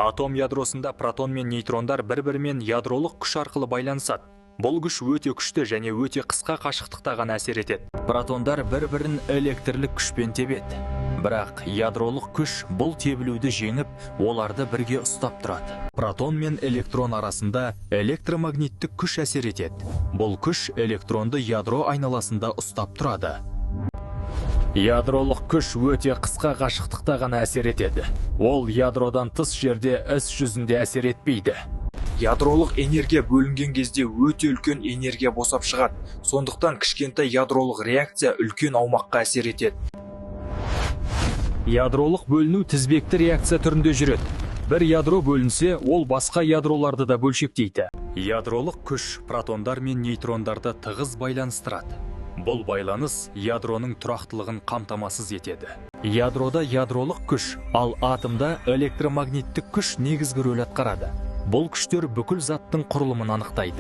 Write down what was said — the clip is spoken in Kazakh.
Атом ядросында протон мен нейтрондар бір-бірімен ядролық күш арқылы байланысады. Бұл күш өте күшті және өте қысқа қашықтықта ғана әсер етеді. Протондар бір-бірін электрлік күшпен тебеді. Бірақ ядролық күш бұл тебілуді жеңіп, оларды бірге ұстап тұрады. Протон мен электрон арасында электромагниттік күш әсер етеді. Бұл күш электронды ядро айналасында ұстап тұрады. Ядролық күш өте қысқа қашықтықта ғана әсер етеді. Ол ядродан тыс жерде іс жүзінде әсер етпейді. Ядролық энергия бөлінген кезде өте үлкен энергия босап шығады. Сондықтан кішкентай ядролық реакция үлкен аумаққа әсер етеді. Ядролық бөліну тізбекті реакция түрінде жүреді. Бір ядро бөлінсе, ол басқа ядроларды да бөлшектейді. Ядролық күш протондар мен нейтрондарды тығыз байланыстырады. Бұл байланыс ядроның тұрақтылығын қамтамасыз етеді. Ядрода ядролық күш, ал атомда электромагниттік күш негізгі рөл атқарады. Бұл күштер бүкіл заттың құрылымын анықтайды.